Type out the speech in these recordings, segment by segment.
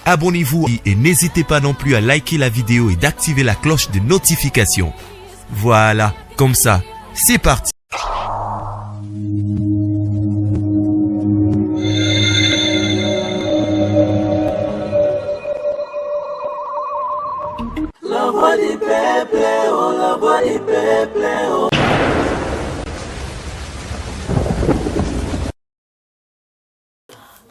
Abonnez-vous et n'hésitez pas non plus à liker la vidéo et d'activer la cloche de notification. Voilà, comme ça, c'est parti. La voix du peuple, oh, la voix du peuple, oh.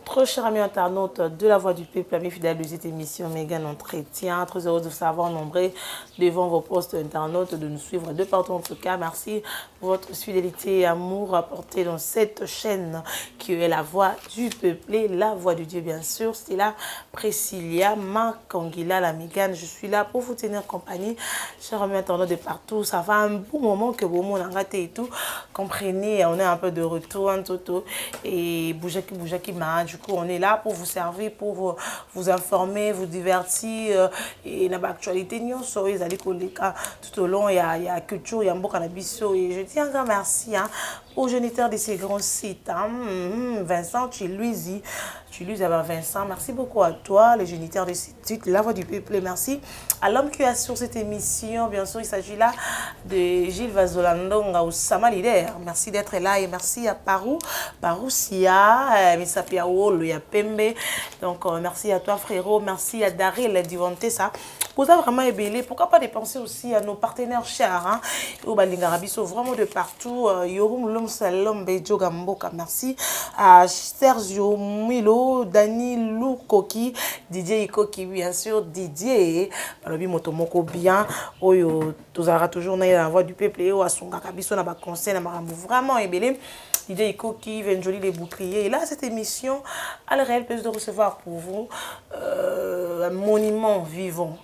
Trop chers amis internautes de la Voix du Peuple, amis fidèles de cette émission Mégan Entretien, très heureux de vous savoir nombreux devant vos postes internautes, de nous suivre de partout en tout cas. Merci pour votre fidélité et amour apporté dans cette chaîne qui est la Voix du Peuple, la Voix de Dieu bien sûr. C'est là Priscilla Makangila, la Mégan. Je suis là pour vous tenir compagnie, chers amis internautes de partout. Ça fait un bon moment que vous m'en raté et tout. Comprenez, on est un peu de retour en tout et Boujaki Mahadju. On est là pour vous servir, pour vous informer, vous divertir. Et dans l'actualité, nous sommes tout au long, il y a culture, il y a un bon cannabis. Et je dis un grand merci aux géniteurs de ces grands sites. Vincent, tu Louisi. Vincent, merci beaucoup à toi, les géniteurs de ces sites, la Voix du Peuple. Merci à l'homme qui est sur cette émission. Bien sûr, il s'agit là de Gilles Vazolandonga ou Sama Leader. Merci d'être là et merci à Parou Sia, Misapiao, le Yapembe. Donc, merci à toi, frérot. Merci à Daryl Divanté, ça. Vous avez vraiment ébélé. Pourquoi pas dépenser aussi à nos partenaires chers, au Balingarabiso, vraiment de partout. Yorum Lom Salom Bejo Gamboka. Merci à Sergio Milo, Dani Lukoki, Didier Ikoki, bien sûr, Didier. Balobi Motomoko bien. Oyo, Tozara toujours dans la Voix du Peuple. Oyo, Asunga Kabiso, na ba conseil, na ba vraiment ébélé. Didier Ikoki, Venjoli les boucliers. Et là, cette émission a le réel plaisir de recevoir pour vous un monument vivant.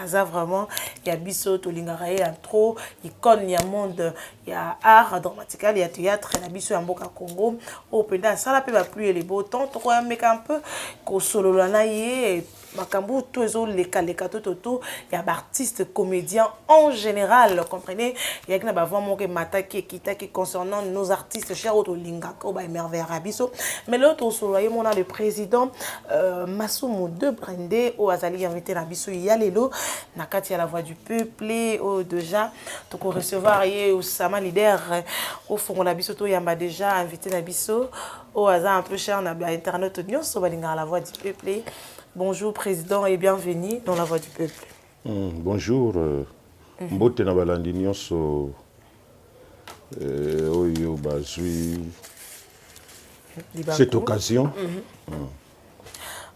Aza vraiment, il y a Bisso, Tolingara, il y a trop, icône, il y a monde, il y a art dramatical, il y a théâtre, il y a Bisso, Mboka Congo. Au pédale, ça la paix va plus les beaux temps. Tu crois, mec un peu, qu'au solo l'anaïe, Makambu, tous les tout, il y a artistes, comédiens en général, comprenez? Il y a vraiment Mata qui concernant nos artistes chers au Lingako, Merveille Rabiso. Mais l'autre, on a le président Massoumou de Brendé, au Azali invité Rabiso, il y a Lelo, Nakati à la Voix du Peuple, au déjà, donc on recevoir au Sama Leader, au fond Rabiso, il y a déjà invité Rabiso, au hasard un peu cher, on a Internet, on a la Voix du Peuple. Bonjour Président et bienvenue dans la Voix du Peuple. Bonjour, mbote na balandi nyonso oyo bazwi cette occasion.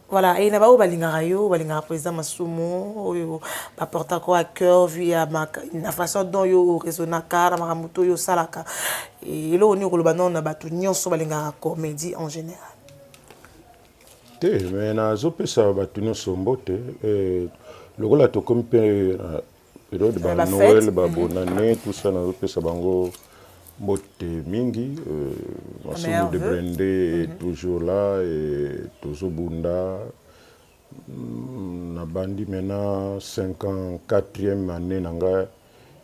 Voilà, et là-bas, balingara président Massoumou, oyo porta quoi à cœur via la façon dont yo raisonnaka, la maramuto yo salaka. Et là on est au Lobano na batu nyonso balingara comédie en général. Mais nazopesa bato nyonso mbote lokola tokomi mpe période ba Noël ba bonane tout ça nazopesa bango mbote mingi Massoumou de Brendé est toujours là et tozobunda na bandi maintenant 54e année nanga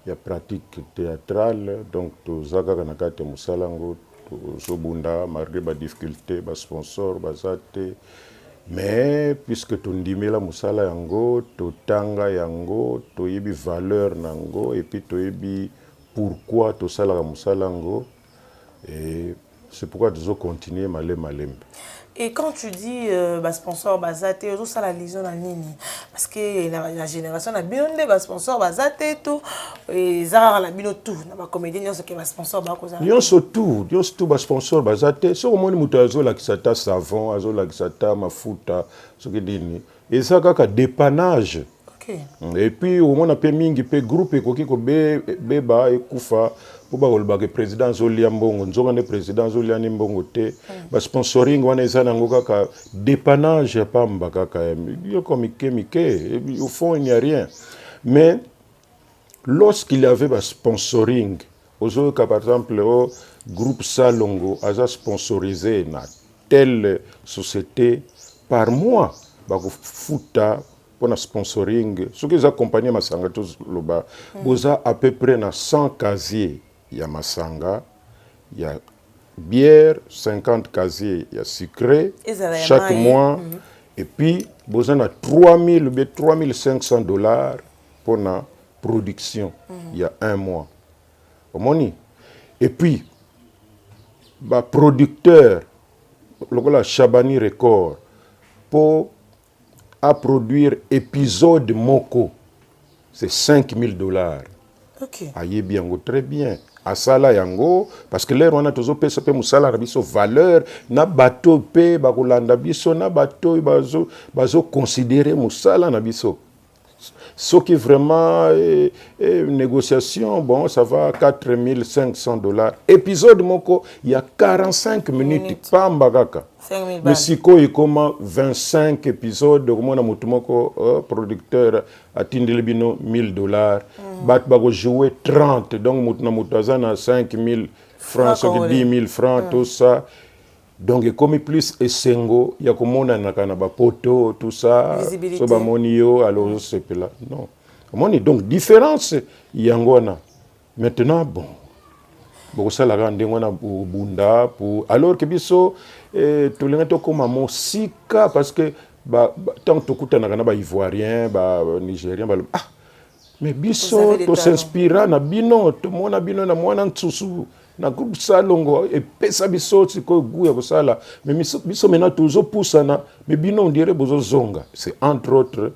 ya pratique théâtrale donc tozaka na kati musala ngo tozobunda malgré ba difficulté ba sponsor bazate. Mais puisque tu ndimela musala yango, tu tanga yango, tu yebi valeur nango, et puis tu yebi pourquoi tu sala musala yango, et c'est pourquoi tu dois continuer malem. Et quand tu dis sponsor bazate, tout ça la liaison en ligne, parce que la génération a bien des sponsors bazate tout, et ça la bien tout, na ba comédien nyonso ke ba sponsor ba koza. Nyonso tout ba sponsor bazate, so omoni mutu azo la kisata savon, azo la kisata mafuta, so ke dini, et ça kaka dépannage. Okay. Et puis au moins pe mingi pe groupe ekoki ko beba ekufa pour ba ke président Zolia Mbongo nzonga ne président Zolia Mbongo te ba sponsoring wana eza nango kaka dépannage pamba kaka yo comme mike au fond il n'y a rien. Mais lorsqu'il y avait ba sponsoring ozo ka par exemple au groupe Salongo aza sponsorisé na telle société par mois ba ko futa pour le sponsoring, ce qui est accompagné Masanga tous loba, boza à peu près na 100 casiers, il y a Masanga, il y a bière, 50 casiers, il y a sucré chaque mois Et puis, vous avez 3000 ou 3500 dollars pour la production, il y a un mois. Et puis, le producteur, le Chabani Record, pour produire épisode Moko, c'est 5000 dollars. Ok. Aïe bien, très bien. À Sala Yango, parce que l'air on a toujours payé ce musala rabiso valeur, na bateau pe, bakulanda biso, na bateau bazo considérer musala na biso. Ce qui vraiment négociation, bon, ça va à 4500 dollars. Épisode Moko, il y a 45 minutes. Pas mbagaka. 5000 Mais si il comme 25 épisodes, comme on a mon producteur a tindé 1000 dollars, bat bago jouer 30, donc moutazana 5000 francs, 10 000 francs, tout ça. Donc, comme plus esengo, il y a comme on a ba poto, tout ça, so ba monio, alors c'est là. Non. Donc, différence, il y a ngona. Maintenant, bon. Bon, ça la grande ngona pour bunda, pour. Alors que biso, tout le monde comme mon sika, parce que, tant que tu as ba ivoirien, ba nigérien, mais biso, tu s'inspira na bino, tout le monde a bino na mwana ntsusu. Na groupe salongo et pesa biso tiko guya ko sala mais biso mena toujours poussana mais bino on dirait bozo zonga c'est entre autres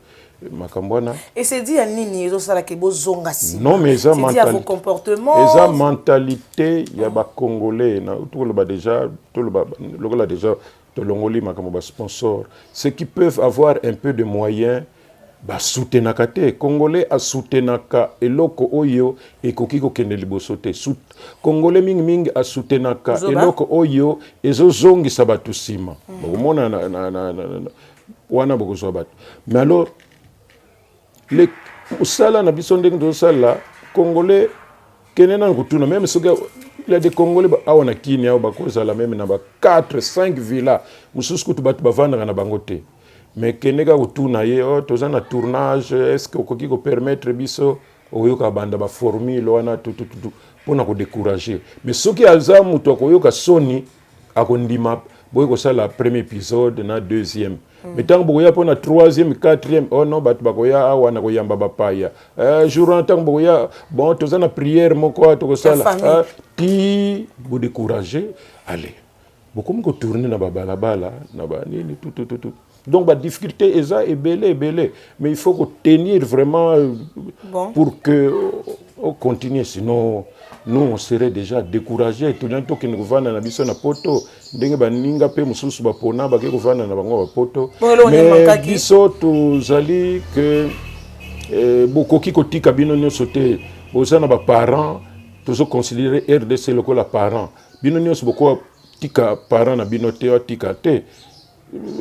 makambwana et c'est dit à nini zo sala ke bozonga si non mais ça mentalité à vos comportements et ça mentalité ya ba congolais na tout le ba déjà tout le ba lokola déjà to longoli makambo ba sponsor ceux qui peuvent avoir un peu de moyens ba soutenaka te congolais a soutenaka eloko oyo ekoki kokende liboso te congolais mingi a soutenaka eloko oyo ezozongisa bato nsima bokomona wana bokozwa bato mais alors mosala na biso ndenge tozosala congolais kende nani kotuna même soki il y a des congolais awa na kini awa bakozala même na ba 4-5 villas mosusu kutu bato bavandaka na bango te mais kenega kutuna ye toza na tournage est-ce que okoki ko permettre biso oyoka banda ba formule wana tout pona ko décourager mais soki aza mutu akoyoka soni akondima boye ko sala premier épisode na deuxième mais tant boya pona troisième quatrième oh non bat bakoya awa na koyamba bapaya jour en tant boya bon toza na prière moko to ko sala ti bo décourager allez beaucoup ko tourner na babalabala na ba nini tout. Donc, la difficulté est ça, est belé. Mais il faut tenir vraiment pour qu'on continue. Sinon, nous, on serait déjà découragés. Tout le temps que nous avons na poto, ndenge baninga pe mususu bapona ba ke kovana na bango poto. Mais biso tozali que beaucoup qui kotika bino nyonso te. Bozana ba parents, tozo considérer RDC lokola parents. Bino nyonso beaucoup tika parents na bino te tika te.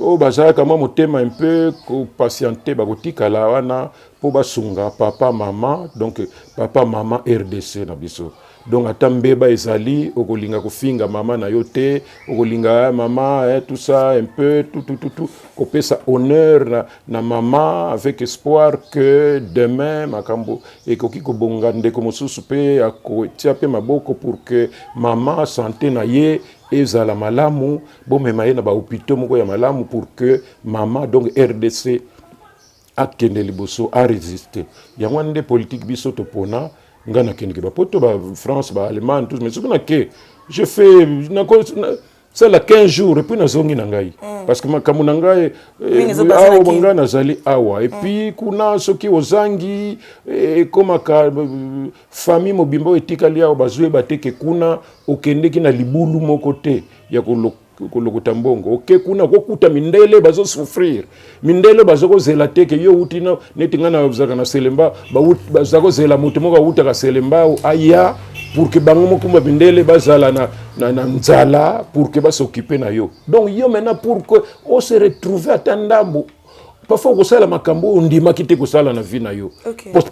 Oh bazala kama motema un peu ko patienter bakotika la wana po basunga papa maman donc papa maman RDC na biso donc atambeba ezali okolinga kofinga maman na yote okolinga maman tout ça un peu tout ko pesa honneur na maman avec espoir que demain makambo ekoki ko bonga ndeko mosusu pe akotia pe maboko pour que maman santé na ye ezala malamu bomema ye na ba hôpital moko ya malamu pour que maman donc RDC akende liboso a résister yango nde politique biso to pona ngana kende ba poto ba France ba Allemagne tous mais ce qu'on a que je fais ça la 15 jours et puis na zongi na ngai parce que makamu na ngai awa banga nazali awa et puis kuna soki ozangi koma ka famille mobimba etikali awa bazwe bateke kuna okendeki na libulu moko te ya kolokota mbongo oke kuna kokuta mindele bazo souffrir mindele bazo kozela teke yo utina netinga na bazaka na selemba bazako zela mutu moko uta ka selemba aya pour que bango moko mindele bazala na nzala pour que s'occuper na yo donc yo maintenant pour que on se retrouve à tandambo parfois ko sala makambo ndima kite ko sala na vie na yo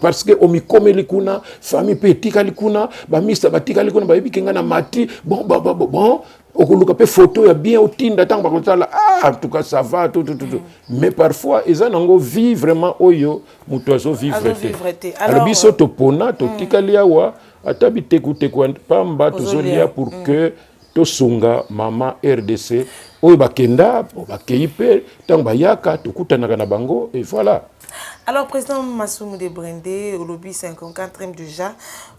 parce que omikomeli kuna famille petika likuna ba mista batika likuna ba bikinga na mati bon okuluka pe photo ya bien otinda tant ba kotala en tout cas ça va tout mais parfois ils en vie vraiment oyo muto azo vivre te alors biso to pona to tikali awa atabi tekute kwa pamba tozolia pour que tosunga mama RDC oyo bakenda bakei mpe ntango bayaka tokutanaka na bango et voilà. Alors président Massoumou de Brendé olobi 54e déjà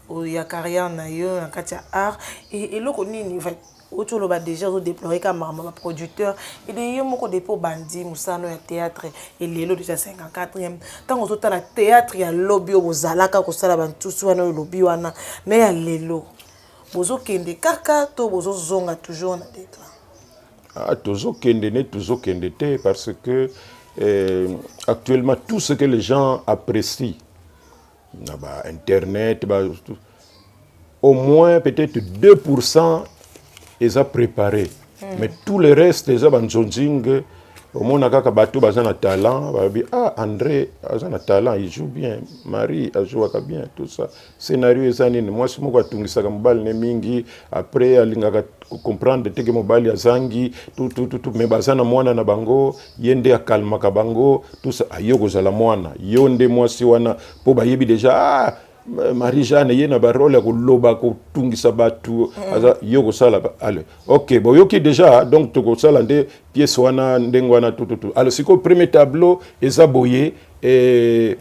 il y a carrière na yo na katia art et loko nini va autour ba déjà déployer comme ma producteur et de yo moko dépôt bandi musano ya théâtre et lelo déjà 54e tant autant la théâtre ya lobby ozalaka ko sala bantusu wana lobby wana mais ya lelo bozo kende kaka to bozo zonga toujours na déclin. Ah, toujours kende te parce que actuellement tout ce que les gens apprécient internet au moins peut-être 2% ils ont préparé mais tout le reste ils ont banzonzing au moins kaka bato bazana talent babi ah André azana talent il joue bien Marie a joué bien tout ça scénario ezani moi si moko atungisa mobali ne mingi après alingaka comprendre te que mobali azangi tout mais bazana mwana na bango yende akalmaka bango tout ça ayoko zala mwana yonde moi si wana po bayebi déjà ah Marie-Jeanne yena ba rôle ko loba ko tungisa batu aza yoko sala allez OK bon yoki déjà donc to ko sala nde pièce wana ndengwana tout alors siko premier tableau ezaboye et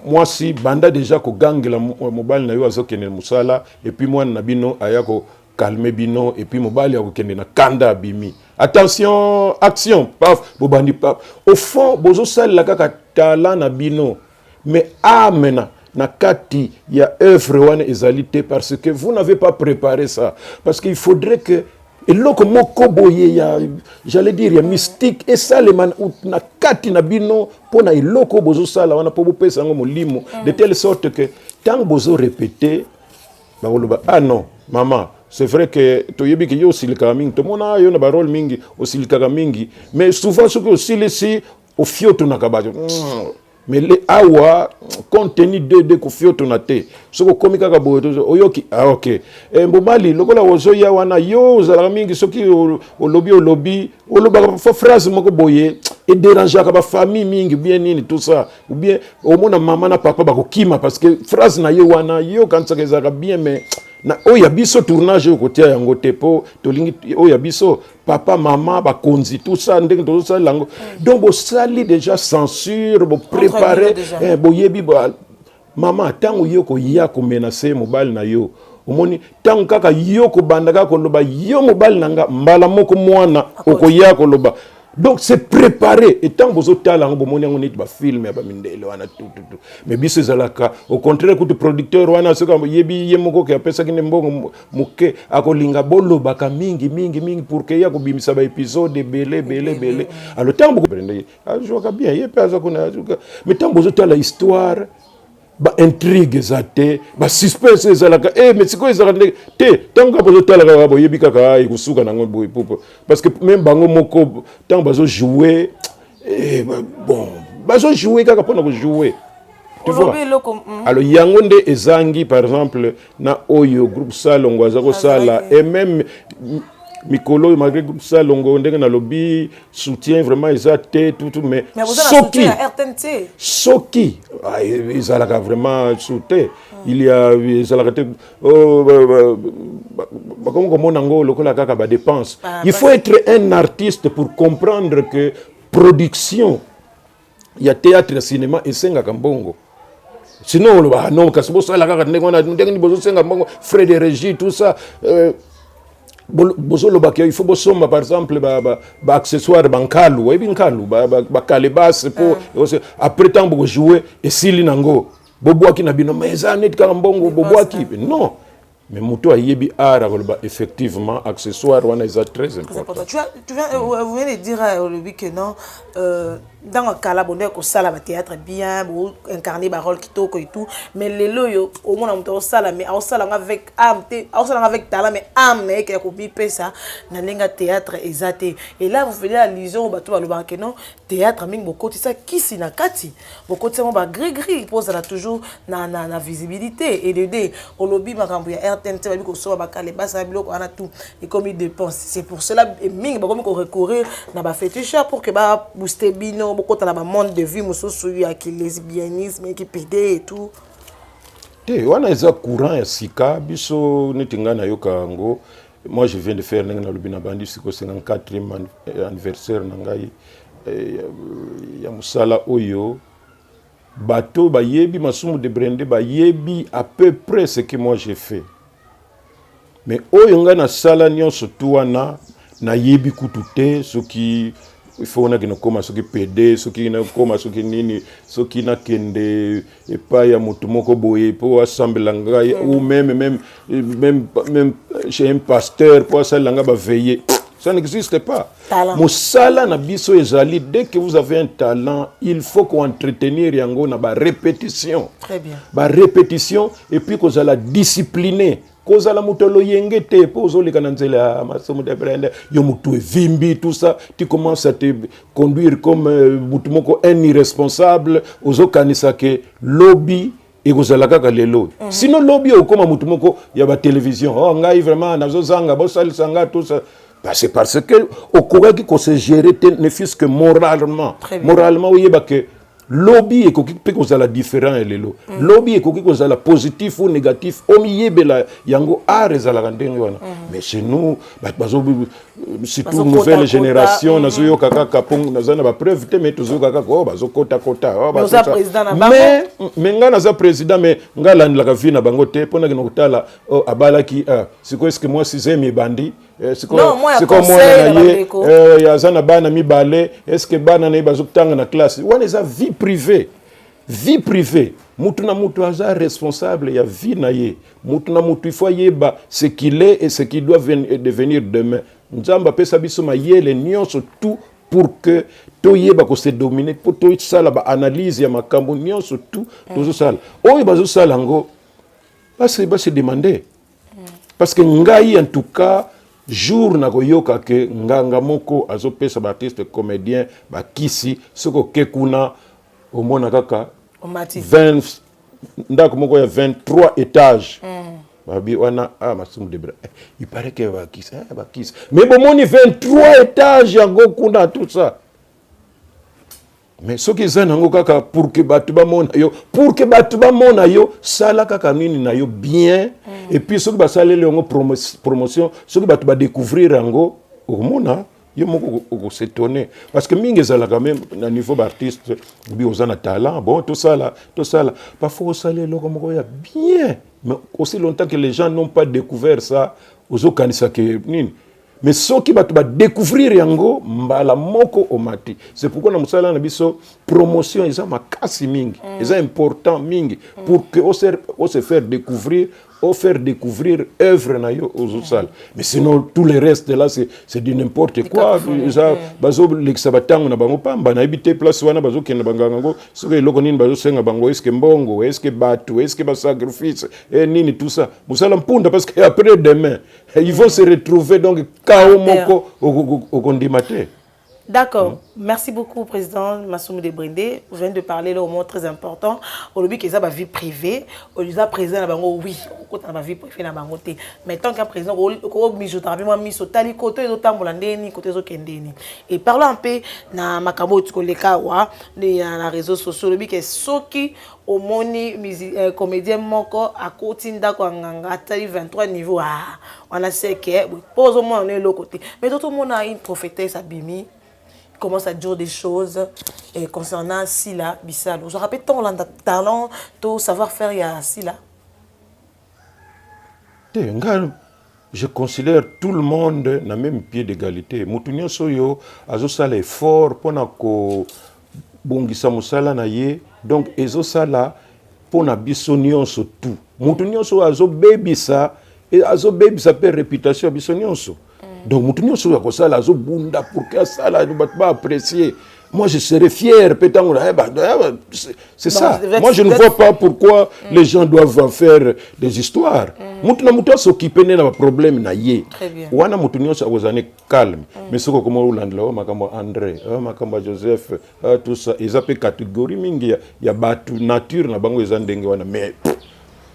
moi si banda déjà ko gangela mobile na yo azokene musala et puis moi na bino ayako calmer bino et puis mobile akokende na kanda bimi attention action paf bobandi paf au fond bozo sala kaka talent na bino mais amena na kati ya œuvre wana ezalité parce que vous n'avez pas préparé ça parce qu'il faudrait que et loko moko boye ya j'allais dire ya mystique et ça les man na kati na bino pona eloko bozo sala wana po bopesa ngo molimo de telle sorte que tant bozo répéter ba woloba ah non maman c'est vrai que toyebi que yo silika mingi to mona yo na ba rôle mingi osilika mingi mais souvent ce que aussi laisser au fioto na kabajo mais les awa compte tenu de kofioto na te soko komika ka boyo oyoki ah OK mbomali lokola ozoya wana yo zala mingi soki olobi oloba fa phrase moko boye et déranger ka ba famille mingi bien nini tout ça ou bien au mona maman na papa ba kokima parce que phrase na yo wana yo kanisa kezaka bien mais na oya biso tournage au côté yango tepo tolingi oya biso papa maman ba konzi tout ça ndenge tout ça lango donc bo sali déjà censure bo préparer bo yebi ba maman tango yoko ya ko menacer mobile na yo omoni tango kaka yoko bandaka ko loba yo mobile nanga mbala moko mwana okoya ko loba donc c'est préparé et tant bozo tala ngo bomoni ngo neti ba film ya ba mindele wana tout mais biso zalaka au contraire que producteur wana soka yebi yemoko ke apesa kine mbongo muke akolinga bolo baka mingi pour que ya ko bimisa ba épisode belé alors tant beaucoup prendre a jouer bien yepe aza kuna mais tant bozo tala histoire ba intrigue zate ba suspense ezalaka mais siko ezalaka te tango bozo talaka ba yebi kaka ikusuka nango boy popo parce que même bango moko tango bazo jouer bon bazo jouer kaka pona ko jouer tu vois alors yango nde ezangi par exemple na oyo groupe salongo azako sala et même Mikolo malgré groupe salongo ndenge na lobby soutien vraiment exacté tout mais soki ils allaient vraiment soutien il y a ils allaient comme nango lokola kaka ba dépense il faut être un artiste pour comprendre que production il y a théâtre et cinéma et senga kambongo sinon non kasibo sala kaka ndenge ni bozo senga mbongo frais de régie tout ça bozolo bakia il faut bosoma par exemple ba accessoire bankalu ebi nkalu ba kalebas pour après temps bo jouer et sili nango bobwaki na bino meza net ka mbongo bobwaki non mais moto ayebi ara koloba effectivement accessoire wana est très important. Vous venez de dire Olobi que non dans un cas là bonheur ko sala ba théâtre bien bo incarner ba rôle kitoko et tout mais les loyo au moins on sala mais on sala avec âme on sala avec talent mais âme mais que ko biper ça na lenga théâtre exacté et là vous venez allusion ba to ba que non théâtre mingi bokoti ça kisi na kati bokoti ça ba gris pose là toujours na visibilité et de Olobi makambo ya RTNT ba biko so ba kale basa biloko ana tout et comme il dépense c'est pour cela mingi ba comme ko recourir na ba féticheur pour que ba booster bino beaucoup dans le monde de vie mususu qui lesbianisme qui pédé et tout te wana eza courant ya sika biso netinga na yoka ngo moi je viens de faire na lubina bandi siko 54e anniversaire na ngai ya musala oyo bato bayebi masumu de Brende bayebi à peu près ce que moi j'ai fait. Mais oyo nga na sala nyonso tu wana na yebi kutute soki il faut na kino koma soki PD soki na koma soki nini soki na kende epa ya mutu moko boye po assemble ngai ou même chez un pasteur pour ça langa ba veiller. Ça n'existe pas. Mosala na biso ezali, dès que vous avez un talent, il faut qu'on entretenir yango na ba répétition. Très bien. Ba répétition et puis qu'on la discipliner. Kozala mutolo yengete po zolika na nzela masomo de Brende yo mutu vimbi tout ça, tu commences à te conduire comme mutu moko un irresponsable ozokanisa ke lobby et kozala kaka lelo. Sinon lobby okoma mutu moko ya ba télévision. Oh ngai vraiment nazo zanga bo salisanga tout ça. Bah, c'est parce que au courant qu'on se gérer ne fût-ce que moralement. Moralement oui bah que lobby et qu'on a la différent et lelo. Lobby et qu'on a la positif ou négatif au milieu bela yango a rezala kandengo. Mais chez nous bah c'est toute nouvelle génération na zo kaka kapong na zana ba preuve te mais toujours kaka oh bazo kota oh bah ça président na mais nga na za président mais nga la la vie na bango te pona que nokutala oh abala ki c'est quoi est-ce que moi 6e bandi c'est comme moi ya zana bana mi balé est-ce que bana na bazo tanga na classe on les a vie privée mutu na mutu aza responsable ya vie na ye mutu na mutu il faut yeba ce qu'il est et ce qu'il doit devenir demain. Nzamba pesa biso mayele nyonso tout pour que toyeba ko se dominer pour to sala ba analyse ya makambo nyonso tout tozo sala oyo bazo sala ngo ba se demander parce que ngai en tout cas jour na koyoka ke nganga moko azo pesa ba artiste comédien ba kisi soko kekuna au mona kaka 20 ndako moko ya 23 étages. Babi wana masumu de bra. Il paraît que va kiss. Mais bon moni 23 étages yango kuna tout ça. Mais ce qui zana ngo kaka pour que batu ba mona yo sala kaka nini na yo bien et puis ce qui ba salele ngo promotion ce qui batu ba découvrir yango au mona yo moko s'étonner parce que mingi zala quand même na niveau d'artiste bi ozana talent bon tout ça là parfois au salé loko moko ya bien mais aussi longtemps que les gens n'ont pas découvert ça ozo kanisa ke nini mais ceux qui va découvrir yango mbala moko omati c'est pourquoi na musala na biso promotion eza makasi mingi eza important mingi pour que on se faire découvrir œuvre na yo aux salles. Mais sinon tout le reste là c'est du n'importe quoi. Ça bazo l'exabatango na bango pamba na habité place wana bazo kenda bangango soki loko nini bazo senga bango est-ce que mbongo est-ce que batu est-ce que ba sacrifice et nini tout ça musala mpunda parce que après demain ils vont se retrouver donc kao moko au condimate. D'accord. Merci beaucoup, Président Massoumou de Brende. Vous venez de parler là au mot très important. Au lobby que ça va vie privée. Au lieu de président na bango oui. Au côté na vie privée na bango te. Mais tant qu'un président au mijotabi moi miso tali côté zo tambolandeni côté zo kendeni. Et parlons un peu na makabo tukoleka wa na réseaux sociaux lobby que soki au moni comédien moko à kotinda ko nganga tali 23 niveau on a sait que pose au moins on est l'autre côté. Mais tout le monde a une prophétesse Abimi commence à dire des choses concernant Sila Bissalo. Je rappelle ton talent, ton savoir-faire il y a Sila. Je considère tout le monde na même pied d'égalité. Mutunyo soyo azo sala effort pona ko bongisa musala na ye donc ezo sala pona bisonyo so tout. Mutunyo so azo bebisa et azo bebisa per réputation bisonyo so. Donc, nous sommes bunda pour que ça va apprécier. Moi, je serais fier. C'est ça. Moi, je ne vois pas pourquoi les gens doivent faire des histoires. Nous sommes s'occuper de problème. Très bien. Nous sommes calmes. Mais ce que nous André, Joseph, tout ça, ils appellent catégorie. Il y a nature, mais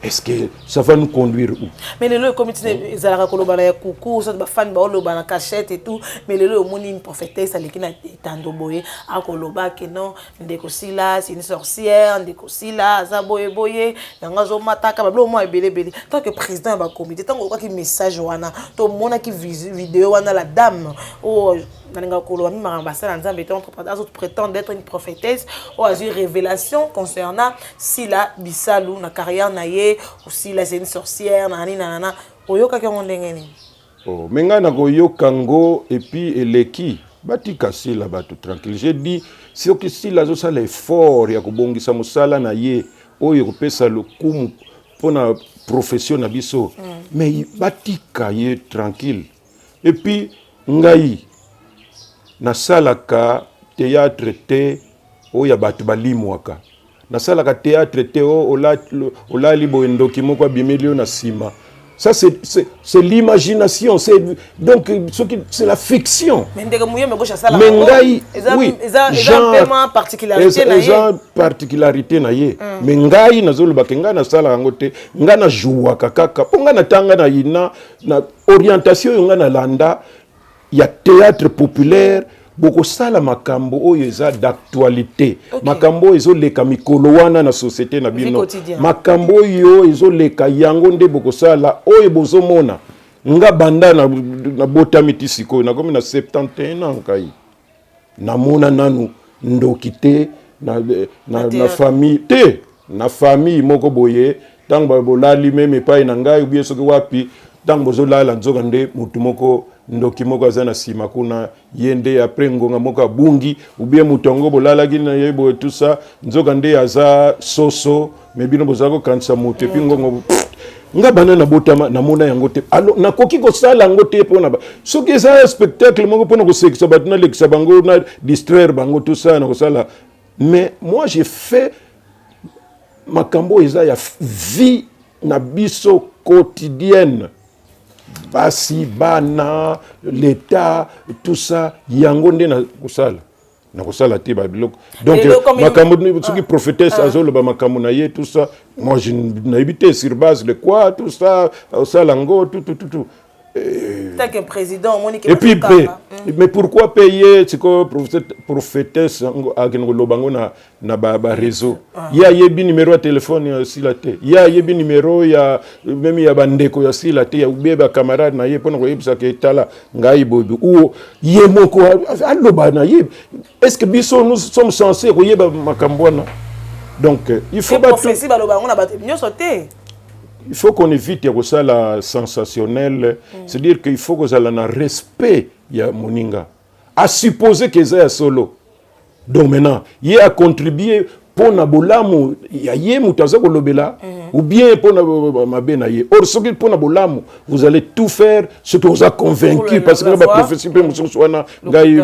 est-ce que ça va nous conduire où? Mais le comité ezalaka kolobana ya coucou ça ba fan ba olobana cachette et tout mais le omoni une prophétesse aleki na tando boye akoloba que non ndeko sila c'est une sorcière ndeko sila za boye boye yanga zo mataka ba blo mo ebele bele tant que président ba comité tant ko ki message wana to mona ki vidéo wana la dame oh nalinga koloba mi maramba sala nzambe to entre prétend d'être une prophétesse ou a eu révélation concernant sila bisalu na carrière na ye ou sila c'est une sorcière nani nanana oyoka ke ndenge ni oh menga na koyoka ngo et puis eleki batika sila bato tranquille j'ai dit si oki sila zo sala effort ya kobongisa musala na ye oyo kopesa lokumu pona profession na biso mais batika ye tranquille et puis ngai nasalaka théâtre te oya bato balimwaka nasalaka théâtre te ola libo endoki moko abimeli na sima. Ça c'est l'imagination, donc c'est la fiction. Mais ngai oui, genre particularité na ye. Mais ngai nazoloba kenga na sala yango te, nga na jouaka kaka, ponga na tanga na ina na orientation yonga na landa ya théâtre populaire. Boko sala makambo oyo eza d'actualité. Makambo ezo leka mikolo wana na société na bino. Makambo oyo ezo leka yango nde boko sala oyo bozomona. Nga banda na botamiti siko na komi na 71 ans kai. Na mona nanu ndokite na famille te na famille moko boye tango bolali meme pa na ngai ubie soki wapi tango bozolala nzoka nde mutu moko ndoki moko azana sima kuna yende après ngonga moko abungi ubie mutongo bolala gina yebo tout ça nzoka nde aza soso mebino bozako kansa mutu epi ngongo nga bana na botama na mona yango te alo na koki ko sala ngo te pona ba soki eza spectacle moko pona ko sekisa batuna lekisa bango na distraire bango tout ça na ko sala mais moi j'ai fait makambo eza ya vie na biso quotidienne. Basi bana l'état tout ça yango nde na kusala te ba biloko donc makambo soki prophétesse azolo ba makambo na ye tout ça moi je n'habite sur base de quoi tout ça osala ngo tout tant que président et puis mais pourquoi payer c'est quoi prophétesse ageno lobango na ba réseau ya yebi numéro de téléphone ya silate ya yebi numéro ya même ya bandeko ya silate ya ubeba camarade na ye pona ko yebisa ke tala ngai bobi ou ye moko aloba na ye est-ce que biso nous sommes censés ko yeba makambwana donc il faut ba prophétie baloba on a baté nyo sauter. Il faut qu'on évite la sensationnel, c'est-à-dire qu'il faut que ça ait un respect ya moninga. À supposer que c'est solo. Donc maintenant, il a contribué pour na bolamu ya ye mutaza ko lobela ou bien pour na mabena ye. Or ce que pour na bolamu, vous allez tout faire ce que vous a convaincu parce que la prophétie peut nous soina ngai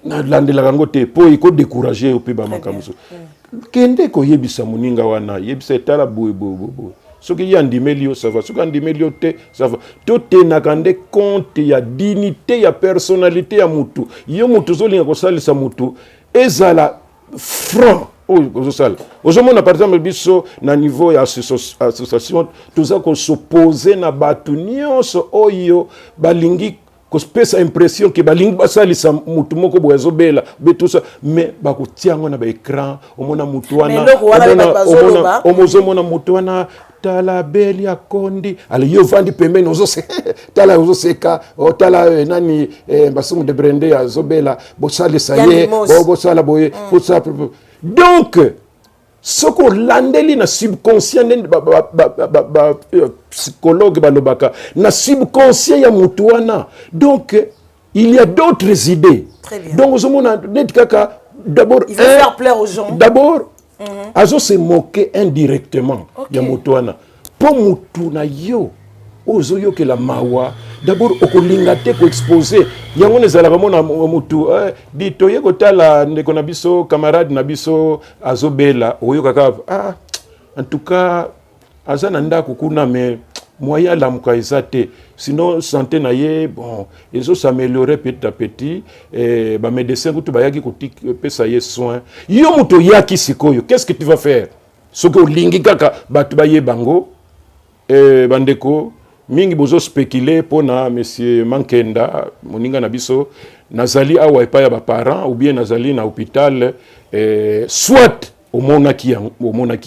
na landela kangote po iko décourager au pe ba makamuso. Kende ko yebisa moninga wana, yebisa tala boy. Ce qui y a en ça va. Ce qui y a ça va. Tout est nakande compte, il y a dignité, il y a personnalité, il y a mutu. Il y a mutu, il y a kosali sa mutu. Et ça la franc. Aujourd'hui, par exemple, biso na niveau ya association, tout ça qu'on s'oppose na batu nyonso oyo balingi kospesa impression que balingi basali sa mutu moko bozo bela be tout ça mais bakotiango na ba écran omona mutu wana omona mutu wana tala beli ya kondi ale yo vandi pembeni ozo se tala ozo seka o tala nani basumu de brende ya zobela bosali saye bosala boye ça donc ce qu'on landeli na subconscient psychologue balobaka na subconscient ya mutu wana donc il y a d'autres idées. Très bien. Donc ozomona net kaka d'abord il faut faire plaire aux gens d'abord azo se moquer indirectement ya mutu wana po mutu na yo ozo yo ke la mawa d'abord okolinga te ko exposer yango nezalaka mona mutu dito yeko tala ndeko na biso camarade na biso azobela oyoka en tout cas azana ndako kuna mais moyen la mkaizate sinon santé na ye bon ezo s'améliorer petit à petit ba médecin kutu bayaki ko pesa ye soin yo mutu yaki sikoyo qu'est-ce que tu vas faire soki olingi kaka bato baye bango bandeko mingi bozo spéculer pona monsieur Mankenda moninga na biso nazali awa epai ya parents ou bien nazali na hôpital soit omonaki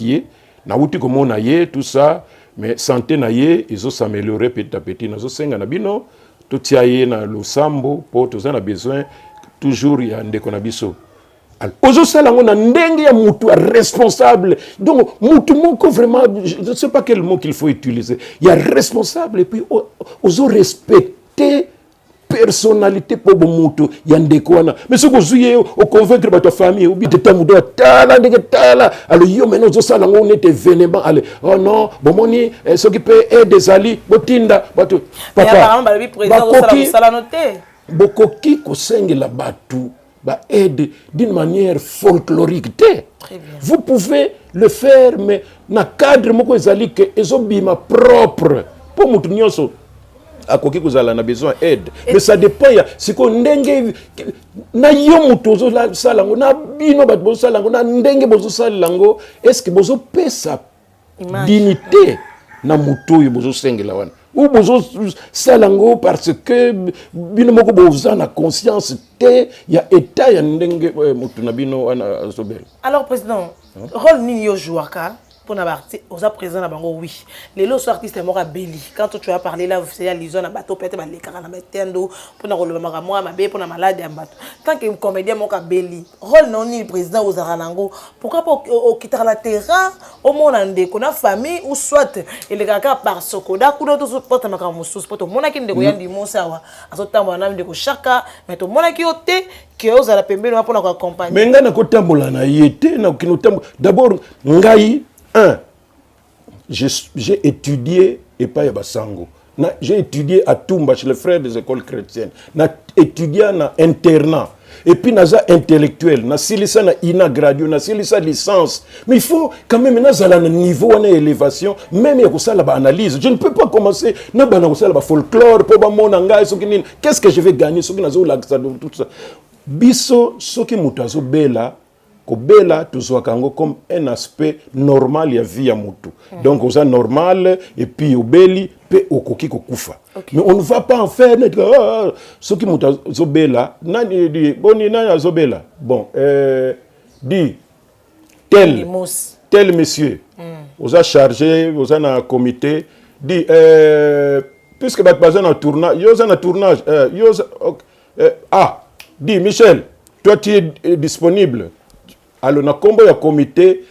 ye na uti komona ye tout ça mais santé na ye izo s'améliorer petit à petit nazo senga na bino to tia ye na losambo po toza na besoin toujours ya ndeko na biso. Ozo salango na ndenge ya mutu responsable. Donc mutu moko vraiment je ne sais pas quel mot qu'il faut utiliser. Il y a responsable et puis ozo respecter personnalité pour mutu ya ndeko wana. Mais ce que zuye au convaincre ba ta famille ou bien ta mudo tala ndenge tala. Alors yo maintenant ozo salango on était événement allez oh non bon moni ce qui peut aider des ali botinda bato papa. Mais apparemment ba le président ozo sala noter. Bokoki ko sengela batu aide d'une manière folklorique. Vous pouvez le faire, mais dans le cadre de propre. Pour nous tous, vous avez besoin d'aide. Mais ça dépend. Si vous avez est-ce que vous avez sa dignité na mutoyo bozo sengela wana ou bozo salango parce que bino moko boza na conscience te ya état ya ndenge mutu na bino wana sobel. Alors président, rôle nini yo jouaka pour na parti aux présent na bango oui. Les lots artistes moko beli. Quand tu as parlé là, c'est liaison na bateau peut-être ba lekara na metendo pour na rôle maka moi mabe pour na malade ya bateau. Tant que comédien moko beli. Rôle non ni président aux aranango. Pourquoi pas au quitter la terrain au monde ndeko na famille ou soit il kaka par sokoda kudo to supporter maka mususu poto mona ki ndeko ya ndimo sawa. Azotambo na ndeko chaka mais to mona ki ote que aux ala pembeni pour na accompagner. Mais ngana ko tambola na yete na kinotambo d'abord ngai j'ai étudié et pas Yabasango. J'ai étudié à Toumba chez les frères des écoles chrétiennes. J'ai étudié en internat. Et puis, naza intellectuel, na silisa na ina gradio, na silisa licence. Mais il faut quand même un niveau, une élévation, même il y a une analyse. Je ne peux pas commencer, na folklore, qu'est-ce que je vais gagner, tout ça. Biso, ce qui mutazo bela, Kobela tuzoakango comme un aspect normal ya vie ya mutu. Donc oza normal et puis obeli pe okoki kokufa. Mais on ne va pas en faire ce qui mutu bela nani di boni nani azobela. Bon dit tel monsieur. Oza chargé, oza na comité dit puisque bat bazan en tournage, yoza na tournage dit Michel, toi tu es disponible. Alors, na combo ya comité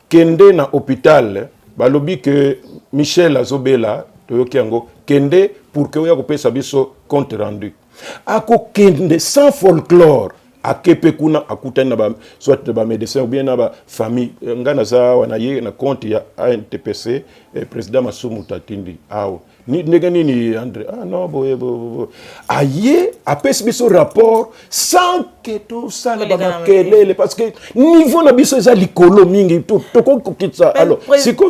kende na hôpital balobi que Michel Azobela toyoki yango kende pour que oya kopesa biso compte rendu ako kende sans folklore akepe kuna akutani na ba soit ba médecin ou bien na ba famille ngana za wana ye na compte ya ANTPC président Masumu Tatindi awo ni ndegani ni André non boye aye apesi biso rapport sans que tout ça na ba kelele parce que niveau na biso za likolo mingi to ko kitsa alors c'est que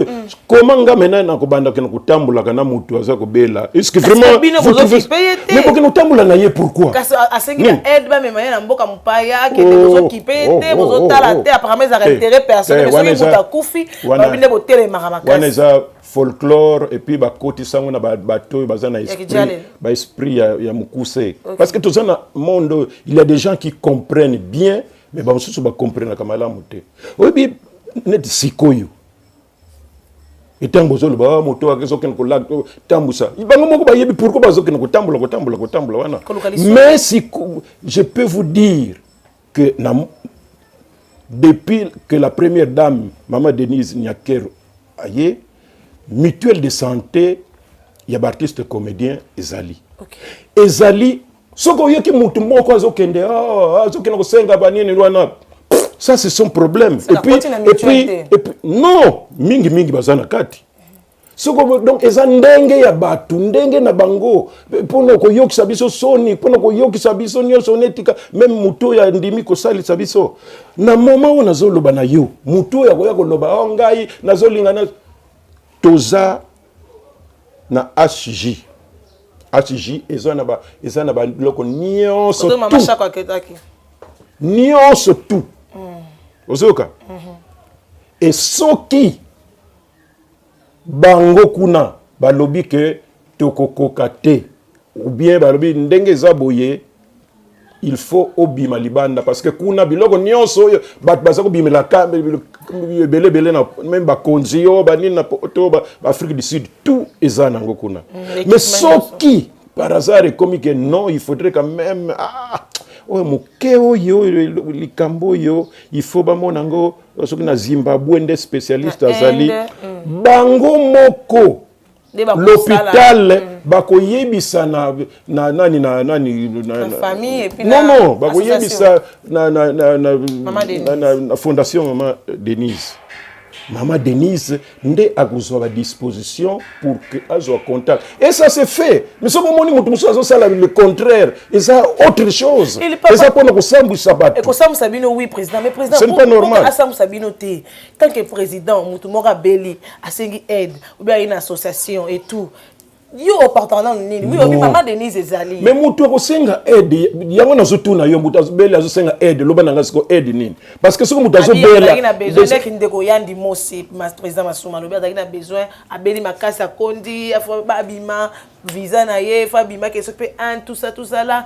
comment nga maintenant na ko banda ke na kutambola kana mutu aza ko bela est-ce que vraiment mais pour que nous tambola na ye pourquoi parce asengi aide ba memaya na mboka mpaya ke bozo kipe te bozo tala te apparemment ça intérêt personnel mais so muta kufi ba binde bo tele makamaka wana za folklore et puis ba koti sango na bateau bazana esprit ya mukuse parce que tout ça na monde il y a des gens qui comprennent bien mais ba mususu ba comprendre kamala muté obi net sikoyo etango zolo ba moto akezo ken ko lag tambusa ibango moko ba yebi pourquoi bazo ken ko tambola wana mais si je peux vous dire que depuis que la première dame maman Denise Nyakero aye mutuelle de santé, il y a artiste comédien Ezali. Ezali, soko yoki mutu moko azokende azokena ko senga banini rwana. Ça c'est son problème. Et puis non, mingi bazana kati. Soko donc ezandenge ya batu ndenge na bango pono ko yoki sabiso soni pono ko yoki sabiso nyonso netika même mutu ya ndimi ko sali sabiso. Na moment on azoloba na yo, mutu ya ko loba ngai nazolingana toza na HJ ezana ba loko nyonso tout ozoka et soki bango kuna balobi ke tokokoka te ou bien balobi ndenge eza boye, il faut obima libanda parce que kuna biloko nyonso bat baza ko bimela ka belé na même ba konzio ba nini na to ba Afrique du Sud tout eza nango kuna. Mais soki par hasard comme que non, il faudrait quand même mokeo yo likambo yo il faut ba monango soki na Zimbabwe nde spécialiste azali bango moko l'hôpital bako yebisa na famille et puis non bako yebisa na fondation Maman Denise nde akuzwa ba disposition pour que azo contact et ça c'est fait mais ce moment ni mutu muso ça le contraire et ça autre chose et ça pour nous sambu sabat et ko sambu sabino oui président mais président c'est pas normal sambu sabino té tant que président mutu mora beli asengi aide ou bien une association et tout yo partant nini oui Maman Denise ezali mais mutu ko senga aide yango na zotuna yo mutu beli azo senga aide loba nanga siko aide nini parce que ce que mutu azo bela il a besoin d'être ndeko yandi mosi président Masuma lobi il a besoin abeli makasi akondi afo babima visa na ye fa bima que ce peut un tout ça là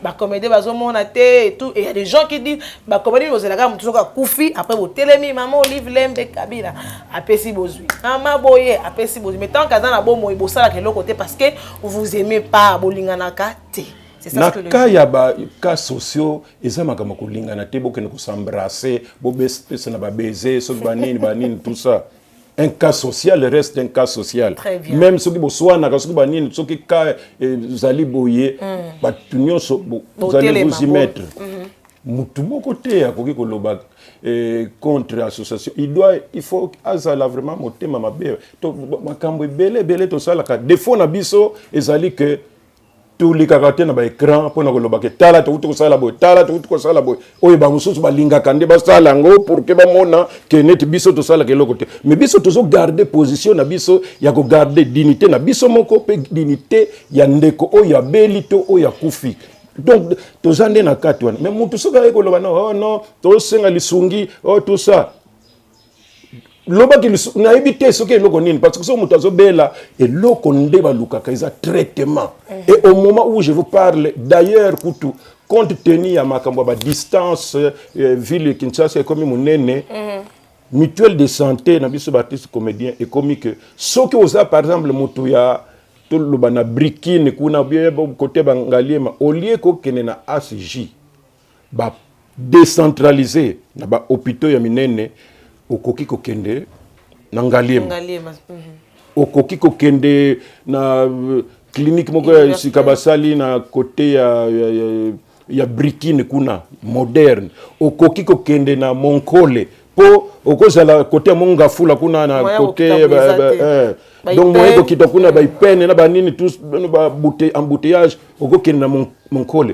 ba comédie bazomona té et tout et il y a des gens qui disent ba comédie bozela mutu soka kufi après bo telemi maman Olive Lembe Kabila apesi bozui maman boye apesi bozui mais tant kaza na bomo ebosala ke l'autre parce que vous aimez pas bolinganaka té c'est ça ce que le ya ba cas sociaux eza makama kolingana té bokene ko s'embrasser bo bese na ba baiser so banini tout ça. Un cas social reste un cas social. Même ceux qui bossent na ceux qui banini ceux qui ka zali boye ba tunyo so vous allez vous y mettre. Mutu moko te akoki koloba contre l'association il faut azala vraiment motema mabe to makambo belé to sala ka défaut na biso ezali que tous les caractères na ba écran pour na koloba ke tala to ko sala boy tala to ko sala boy oyo ba mususu balinga kande ba sala ngo pour que ba mona que net biso to sala ke lokote mais biso to zo garder position na biso ya ko garder dignité na biso moko pe dignité ya ndeko o ya belito o ya kufi donc to zande na kati wana mais mutu soka ko loba no non to senga lisungi tout ça loba ki na éviter ce que loko nini parce que so mutu azobela et loko nde balukaka eza traitement et au moment où je vous parle d'ailleurs kutu compte tenu ya makambo ba distance ville Kinshasa comme munene mutuelle de santé na biso artiste comédien et comique ce que oza par exemple mutu ya to loba na brikine kuna bien côté bangaliema au lieu ko kene na ACJ ba décentraliser na ba hôpitaux ya minene okoki kokende na ngaliema okoki kokende na clinique moko ya sikabasali na côté ya brikine kuna moderne okoki kokende na Monkole po okozala côté monga fula kuna na côté donc moyen ko kitokuna ba ipene na ba nini tous ba embouteillage okokende na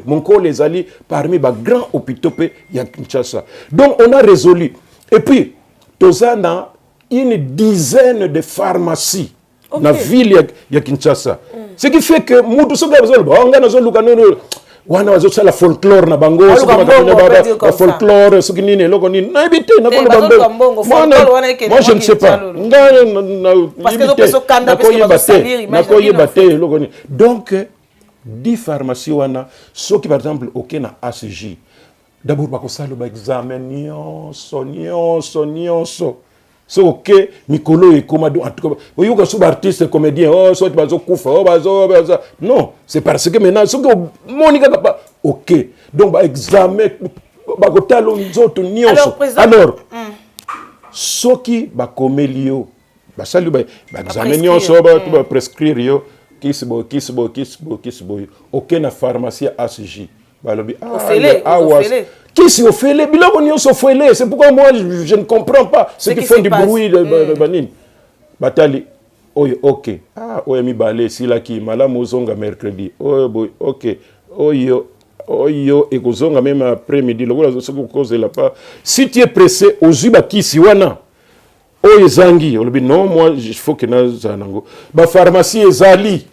Monkole ezali parmi ba grands hôpitaux pe ya Kinshasa donc on a résolu et puis tozana une dizaine de pharmacies dans la ville de Kinshasa. Ce qui fait que mutu soka bazolo na zoluka no wana wazo la folklore na bango la folklore ce qui nini loko nini na ebité na bango moi je ne sais pas parce que loko nini donc 10 pharmacies wana ceux qui par exemple aucun na ACJ d'abord bakosala ba examen nyonso so ok mikolo e komado en tout cas oyuka sous artiste comédien so bazo kufa bazo non c'est parce que maintenant so que monika pas ok donc ba examen bakotalo nzoto nyonso alors soki ba komelio ba salu ba examen nyonso ba prescrire yo kisbo ok na pharmacie ACJ balobi qui s'y offele biloko nyonso offele c'est pourquoi moi je ne comprends pas ceux qui font du bruit de banine batali oyo ok oyo mi balé sila ki malamu zonga mercredi oyo boy ok oyo ekozonga même après-midi lokola zo ko kozela pas si tu es pressé ozuba kisi wana oyo zangi olobi non moi il faut que na zanango ba pharmacie ezali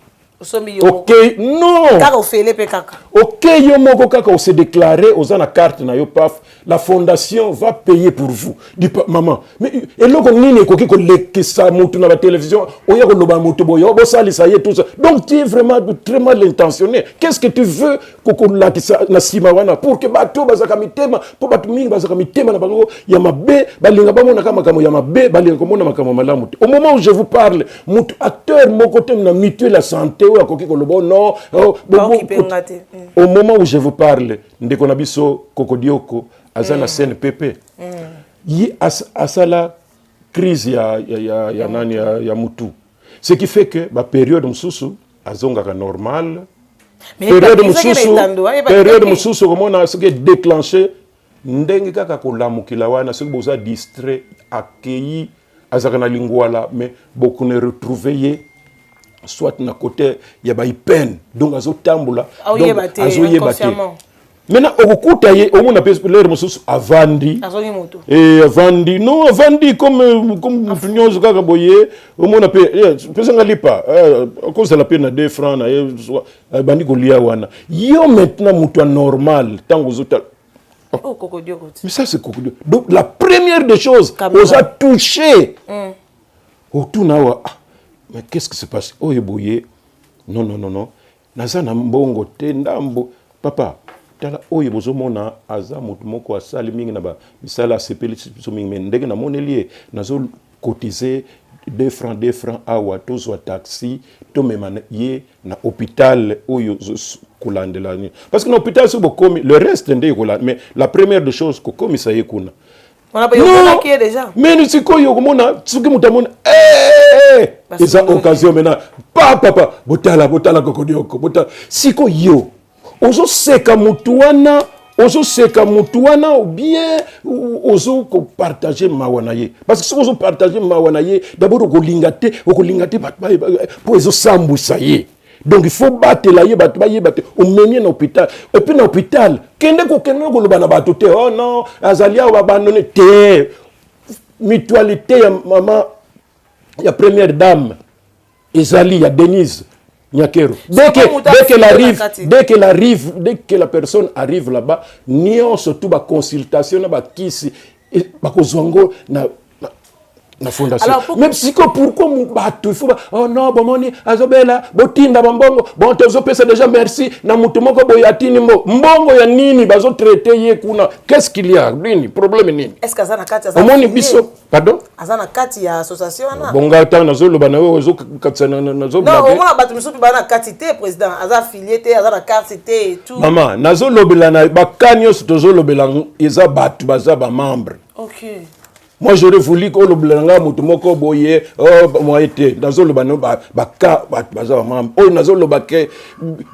Ok, non. Kaka ofele pe kaka. Ok, yo moko kaka on s'est déclaré aux ana carte na yo paf, la fondation va payer pour vous. Dis pas maman, mais et loko nini ko ki ko lekisa mutu na la télévision, oya ko loba mutu boyo, bo sali ça y est tout ça. Donc tu es vraiment très mal intentionné. Qu'est-ce que tu veux ko lakisa na sima wana pour que bato bazaka mitema, pour bato mingi bazaka mitema na bango ya mabe, balinga bamona kama kama ya mabe, balinga komona makama malamu. Au moment où je vous parle, mutu acteur moko tem na mutuelle la santé ou akoki ko lobo non, au moment où je vous parle, ndeko na biso Kokodioko azana CNPP. Yi asala crise ya nani ya mutu. Ce qui fait que ba période mususu azonga ka normal. Période mususu comme on a ce qui est déclenché ndenge kaka ko lamukila wana ce que boza distrait accueilli azaka na lingwala mais beaucoup ne retrouver soit na côté ya ba peine donc azotambula donc azoyebate maintenant okukuta ye omona pese leur mususu avandi avandi non avandi comme tunyozo kaka boye omona pese ngalipa cause la peine na 2 francs na bandi kolia wana yo maintenant mutu normal tango zota mais ça c'est Kokodioko. Donc la première des choses on a touché autour na mais qu'est-ce qui se passe? Oh, yeboye. Non. Nazana mbongo te ndambo. Papa, tala oh yebozo mona aza mutu moko asali mingi na ba misala sepeli so mingi ndenge na monelie nazo cotiser 2 francs awa to zo taxi to mema ye na hôpital oyo kulandela ni. Parce que na hôpital so bokomi le reste ndé kolanda mais la première des choses ko komi sa yekuna. On a pas eu qui est déjà. Mais nous siko yo komona tsuki mutamona eza occasion maintenant papa botala Kokodioko botala siko yo ozo seka mutu wana ou bien ozo ko partager mawana ye parce que si ozo partager mawana ye d'abord okolingate pour ozo sambusa ye. Donc il faut battre la ye battre au mener na hôpital et puis na hôpital kende ko loba na bato te oh non azalia wa abandonner te mutualité ya maman ya première dame Ezali ya Denise Nyakero dès que la personne arrive là-bas nion surtout ba consultation na ba kisi ba kozwango na fondation. Alors, même si pourquoi mon bateau il faut oh non bon moni azobela botinda bambongo bon tezo pesa déjà merci na mutu moko boyatini mbongo ya nini bazo traiter ye kuna qu'est-ce qu'il y a nini problème nini est-ce que azana kati azana moni biso pardon azana kati ya association na bonga tanga zoloba na wewe zo katsana na zo non on a batu misupi bana kati te président aza affilié te azana carte te et tout maman nazo lobela na bakanyo tozo lobela eza batu baza ba membre. OK. Moi j'aurais voulu que le blanga mutumoko boye moi été dans le bano baka baza mam nazo lo bake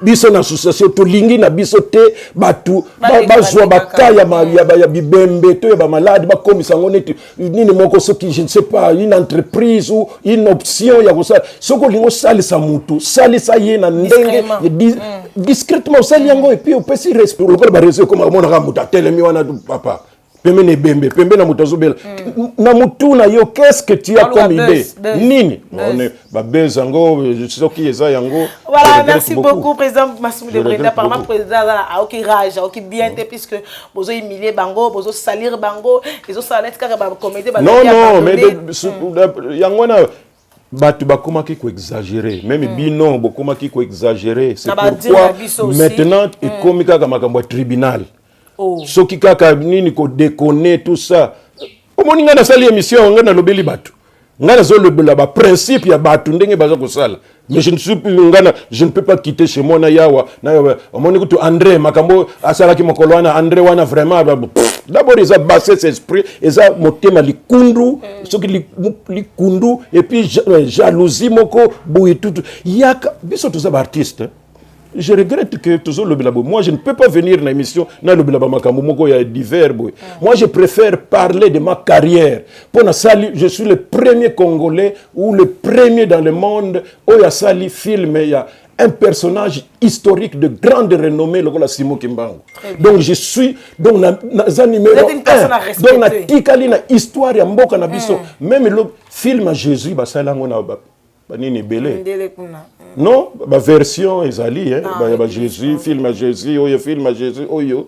biso na association to lingi na biso te batu bazwa baka ya bibembe to ya malade ba komisa ngone nini moko soki je ne sais pas une entreprise ou une option ya ko ça soko lingo salisa mutu salisa ye na ndenge discrètement saliango et puis au pesi respect le ba réseau comme on a muta telemi wana papa Pembe ne bembe, pembe na mutazobela. Na mutu na yo, qu'est-ce que tu as comme idée? Nini? On est babezango, je sais qui est ça yango. Voilà, merci beaucoup président Massoum de Brenda par ma président a aucun rage, aucun bien puisque bozo humilier bango, bozo salir bango, les autres ça net car ba comédie ba. Non, mais yango na batu bakomaki ko exagérer, même bino bakomaki ko exagérer, c'est pourquoi maintenant et komika ka makambo tribunal. Ce qui kaka nini ko déconner tout ça. Omoni nga na sali émission nga na lobeli batu. Nga na zo lobela ba principe ya batu ndenge baza ko sala. Mais je ne peux pas quitter chez moi na yawa. Omoni kutu André makambo asala ki mokolo wana André wana vraiment d'abord ils ont bassé ses esprits, ils ont motema likundu, ce qui likundu et puis jalousie moko boui tout. Yaka biso tous les artistes. Je regrette que toujours le bilabo. Moi, je ne peux pas venir dans l'émission dans le bilabo makambo moko ya divers boy. Moi, je préfère parler de ma carrière. Pour na sali, je suis le premier Congolais ou le premier dans le monde où il y a sali film il y a un personnage historique de grande renommée, le Simon Kimbangu. Donc je suis donc numéro 1. Donc na tikali na histoire ya mboka na biso. Même le film à Jésus basalango na banini belé Ndele kuna. non ba version ezali ba Jésus film à Jésus oyo film à Jésus oyo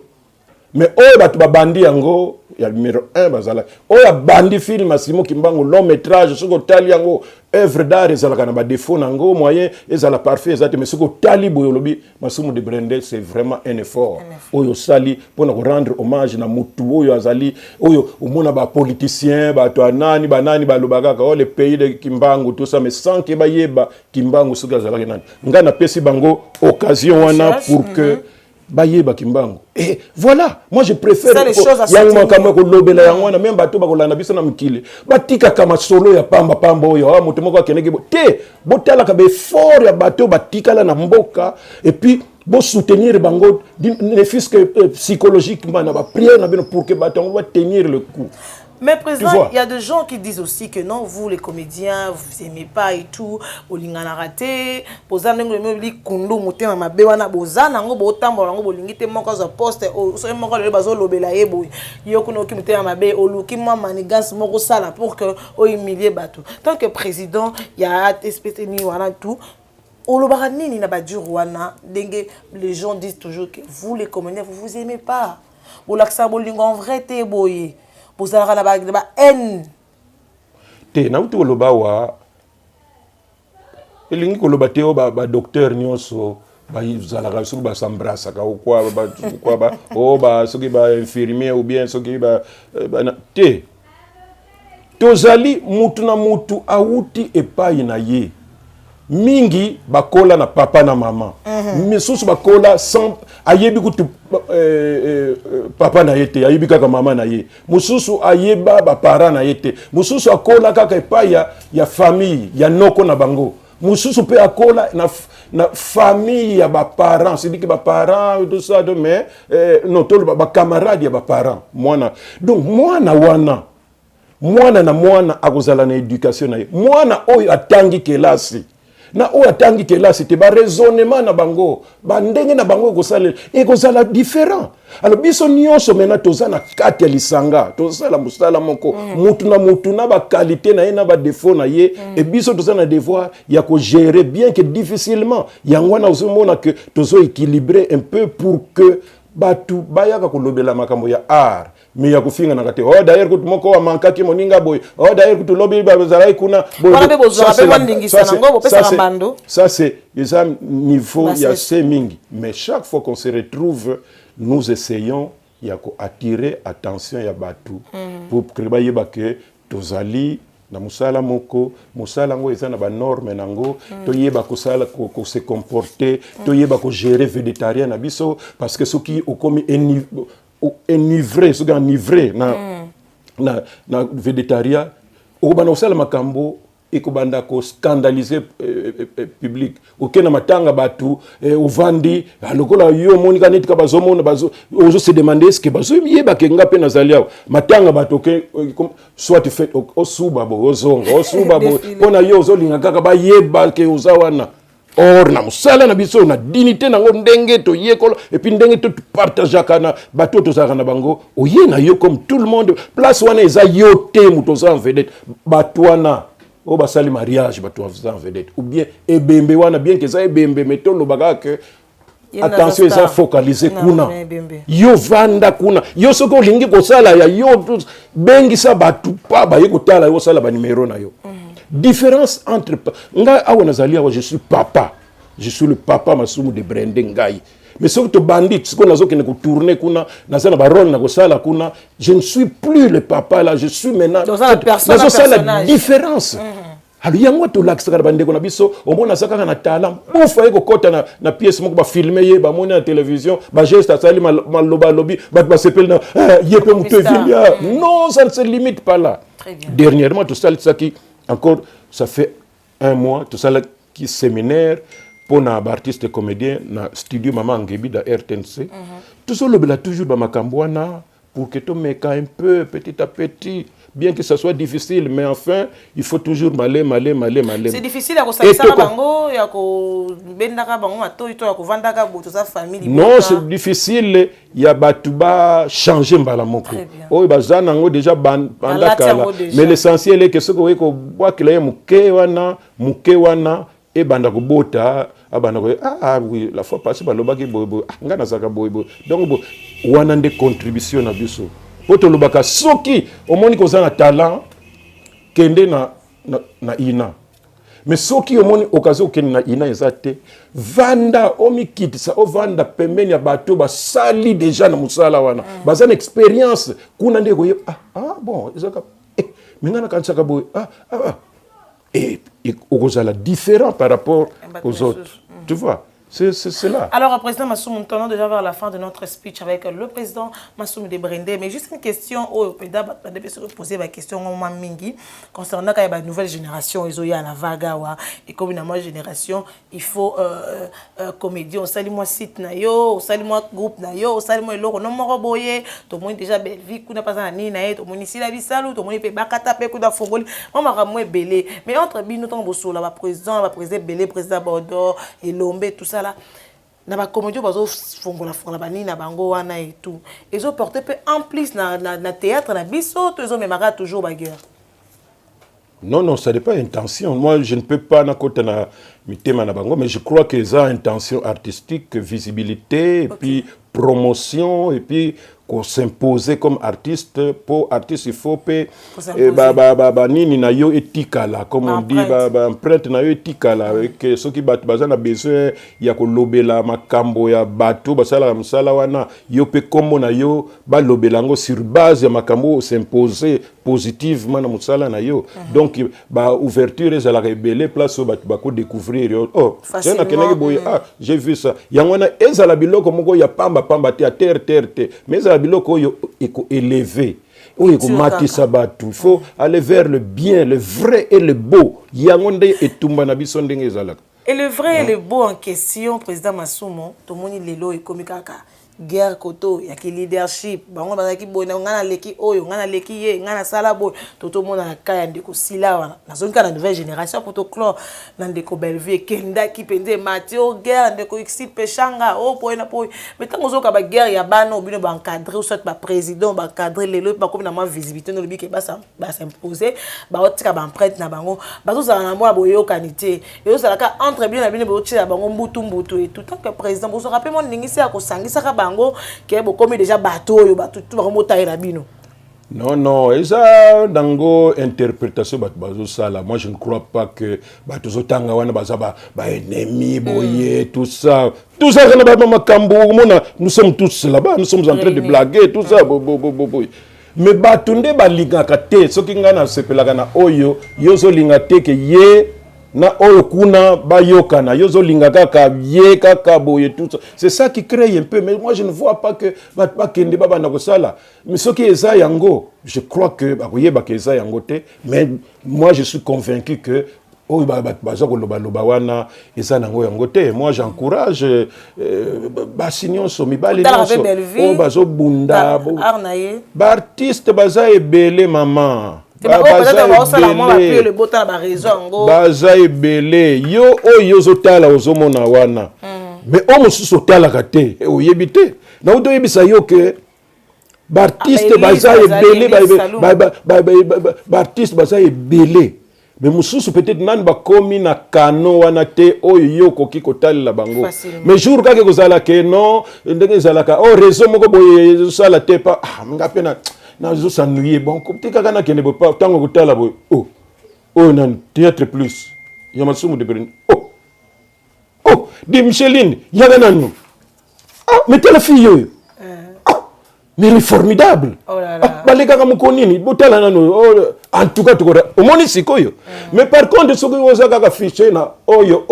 mais oyo batu babandi yango ya numéro 1 bazala oyo bandi film asimo kimbangu long métrage soko tali yango œuvre d'art ezalaka na ba défaut nango moyen ezala parfait ezate mais soko tali boyo lobi Masumu de Brendel c'est vraiment un effort oyo sali pona ko rendre hommage na mutu oyo azali oyo omona ba politicien ba to anani banani balobaka ka le pays de Kimbangu tout ça mais sans que ba yeba Kimbangu soko azalaka nani ngana pesi bango occasion wana pour que Bayeba Kimbangu. Et voilà, moi je préfère yang makamo ko lobela yang wana même bato ba ko landa biso na mkile. Batika kama solo ya pamba oyo mutu moko akenege te botala ka be fort ya bato batika la na mboka et puis bo soutenir bango ne fût-ce que psychologiquement na ba prière na bino pour que bato va tenir le coup. Mais président, il y a des gens qui disent aussi que non, vous les comédiens, vous aimez pas et tout, bolingana raté, bozana ngo mobili kundu mutema mabe wana bozana ngo botambola ngo bolingite moko za poste o so moko le bazo lobela yebo yokuno ki mutema mabe oluki mwa manigance moko sala pour que o humilier bato. Tant que président, il y a espèce ni wana tout. Olobara nini na baduru wana ndenge les gens disent toujours que vous les comédiens vous aimez pas. Bolaksa bolingo en vrai te boye. Pour ça, on a ba haine. Te na utu koloba wa elingi koloba te o ba docteur nyonso ba zalaka soki ba s'embrasse ka ou quoi ba o ba soki ba infirmier ou bien soki ba te tozali mutu na mutu auti epai na ye mingi bakola na papa na mama misusu bakola sans ayebi kutu papa na yete ayebi kaka mama na ye mususu ayeba ba parents na yete mususu akola kaka epai ya famille ya noko na bango mususu pe akola na famille ya ba parents c'est dit que ba parents tout ça mais non tout ba camarade ya ba parents mwana donc mwana na akozala na éducation na ye mwana oyo atangi kelasi na o atangi kelasi te ba raisonnement na bango ba ndenge na bango ekozala différent alors biso nyonso mena tozana kati ya lisanga tozala musala moko mutu na ba qualité na ye na ba défaut na ye et biso tozana devoir ya ko gérer bien que difficilement yango na uzomona que tozo équilibrer un peu pour que batu bayaka kolobela makambo ya art mais ya kufinga nakate oh d'ailleurs kutu moko wa mankaki moninga boy oh d'ailleurs kutu lobi bazalai kuna boy ça c'est ça niveau il y a ces mingi mais chaque fois qu'on se retrouve nous essayons ya ko attirer attention ya batu pour que bayeba que tozali na musala moko musala ngo eza na ba norme nango to yeba ko sala ko se comporter to yeba ko gérer végétarien na biso parce que soki okomi enivré soki enivré na végétarien okobanda kosala makambo ekobanda ko scandaliser public okena matanga batu ovandi lokola yo monika neti ka bazomona ozo se demander est-ce que bazo yeba ke nga pe nazali awa matanga batu ke soit tu fais osuba bo osuba bo pona yo ozolinga kaka ba yeba ke ozawana or na musala na biso na dignité nango ndenge to yekola et puis ndenge to partage kana bato to zaka na bango oye na yo comme tout le monde place wana eza yo te muto za en vedette batwana o basali mariage bato en vedette ou bien ebembe wana bien que ça ebembe metolo baga que attention ça focaliser kuna yo vanda kuna yo soko lingi ko sala ya yo bengi sa batu pa ba yeko tala yo sala ba numéro na yo différence entre nga awa nazali awa je suis le papa Masumu de Brendel ngai mais ce que tu bandit ce qu'on a zo ko tourner kuna na sana ba rôle na ko sala kuna je ne suis plus le papa là je suis maintenant dans la personne la différence alors yango to laksaka bande ko na biso omona saka na talent bofa eko kota na pièce moko ba filmer ye ba mona na télévision ba geste asali maloba lobby ba sepel na yepe muto vilia non ça ne se limite pas là. Dernièrement tout ça qui encore ça fait un mois tout ça qui séminaire pour na artiste comédien na studio Mama Ngebi da RTNC tout ça lobela toujours ba makambo wana pour que to meka un peu petit à petit bien que ça soit difficile, mais enfin, il faut toujours malé. C'est difficile à ça bango, ya ko bendaka bango mato ito ya ko vandaka boto sa famille. Non, c'est difficile, il y a batuba changer mbala moko. Oh bazana ngo déjà bandaka là. Mais l'essentiel est que ce ko bois que là muke wana et bandako bota oui la fois passée balobaki boy ngana saka boy donc wana nde contribution na biso. Poto lobaka soki omoni ko za talent kende na ina. Mais soki omoni occasion kende na ina ezate vanda omikitisa o vanda pembeni ya bato ba sali déjà na musala wana. Bazana expérience kuna nde ko bon ezaka mingana kansaka boy et occasion différent par rapport aux autres. Tu vois? C'est cela. Alors, Président Massoum, nous tournons déjà vers la fin de notre speech avec le Président Massoum de Brendé. Mais juste une question, poser ma question concernant la nouvelle génération, ils ont eu à la vague, et comme une nouvelle génération, il faut comédie, on salue moi site nayo, on salue moi groupe nayo, on salue moi l'eau, non moi boyer, tout le monde déjà belle vie, qu'on n'a pas un nid naé, tout le monde ici la vie salut, tout le monde peut bakata pe kuda fongoli, moi m'a moi belé. Mais entre nous temps bosso là, président belé, président Bordeaux et Lombe, tout ça. Na ba comédie bazo fongola bani na bango wana et tout ils ont porté peu en plus na théâtre na biso ils ont même toujours bagueur. Non, ça n'est pas intention. Moi, je ne peux pas na côté na mitema na bango, mais je crois que ça intention artistique, visibilité, et puis promotion, et puis qu'on s'imposer comme artiste. Pour artiste, il faut payer nini na yo etika là, comme on dit, empreinte na yo etika là, que ceux qui battent bazan a besoin ya ko lobela makambo ya bato basala musala wana yo pe comme na yo ba lobela ngo sur base ya makambo s'imposer positivement na musala na yo. Donc ba ouverture za la rebelle place au bato bako découvrir oh c'est na kenaki boy j'ai vu ça yangwana ezala biloko moko ya pamba te à terre mais ezala biloko yo eko élevé. Oui, il faut aller vers le bien, le vrai et le beau. Et le vrai et le beau en question, Président Massoum, tout le monde est là et comme guerre koto ya ki leadership bango bazaki bona ngana leki oyo ngana leki ye ngana sala boy toto mona na kaya ndeko sila wana nazonka na nouvelle génération poto clore na ndeko Bellevue kenda ki pende Mathieu guerre ndeko Xi Pechanga o poina poy mais tango zoka ba guerre ya bano bino ba encadrer soit ba président ba encadrer lelo ba comme na ma visibilité no lobi ke ba s'imposer ba otika ba empreinte na bango ba zo na moi boyo kanité yo sala ka entre bien na bino bo tira bango mbutu et tout tant que président bo so rappelle mon ningisi ya ko sangisa ka qui est beaucoup déjà bateau yo bateau tout remonter la bino. Non, et ça dango interprétation bazo sala. Moi je ne crois pas que bateau zotanga wana bazaba ba ennemi boyer tout ça na ba makambo nous sommes tous là-bas, nous sommes en train de blaguer tout ça mais batunde ba lingaka te soki ngana sepelaka na oyo yozo lingate ke ye na oyo kuna bayokana yozo lingaka ka ye kaka boye tout ça c'est ça qui crée un peu mais moi je ne vois pas que ba kende baba na kosala mais ce qui est ça yango je crois que ba koyeba ke ça yango te mais moi je suis convaincu que oyo baza koloba wana eza nango yango te moi j'encourage basinyo so mibali nyonso o bazo bunda ba artiste baza ebele mama baza ebele yo oyo ozotala ozomona wana mais o mosusu otalaka te oyebi te na otoyebisa yo ke baartiste baza ebele baartiste baza ebele mais mosusu peut-être nani bakomi na kano wana te oyo yo koki kotalela bango mais jour kaka kozala ke non ndenge ezalaka o réseau moko boye ezosala te pa nga mpe na zo s'ennuyer bon te kaka na kende pas tango kotala boye na théâtre plus ya Massoum de Brendé de Micheline yaga nanu mais telle fille oyo mais elle est formidable. Oh là là. Baleka mukonini botala nanu en tout cas tukora omoni sikoyo mais par contre soki ozaka ka fiché na oyo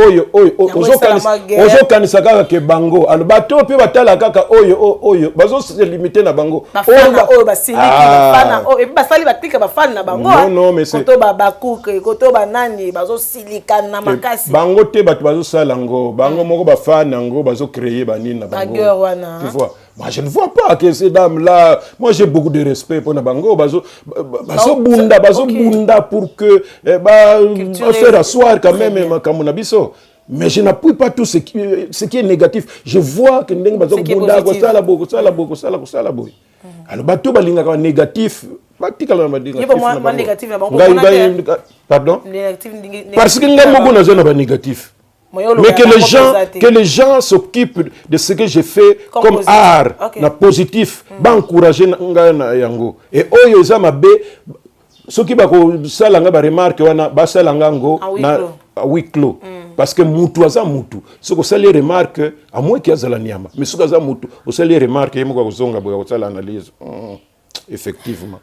ozokanisa kaka ke bango alors bato pe batala kaka oyo bazo se limiter na bango oyo basiliki bafana oyo basali batika bafana na bango non mais c'est koto bakuke koto banani bazo silika na makasi bango te bato bazo sala ngo bango moko bafana ngo bazo créer banini na bango tu vois Moi, je ne vois pas que ces dames-là... Moi, j'ai beaucoup de respect pour Nabango. Bazo bunda pour que... faire asseoir quand même, comme Nabiso. Mais je n'appuie pas tout ce qui est négatif. Je vois que Ndeng Bazo bunda, alors, bateau balinga négatif. Pardon? Parce que négatif. Mais que les gens s'occupent de ce que j'ai fait comme art, na positif, ba encourager na yango. Et oyo eza mabe, soki ba ko sala nga ba remarque wana ba sala ngo na huis clos. Parce que mutu aza mutu. Soko sali remarque à moins qu'il y a zala niama. Mais soko aza mutu, o sali remarque yemo ko zonga bo ko sala analyse. Effectivement.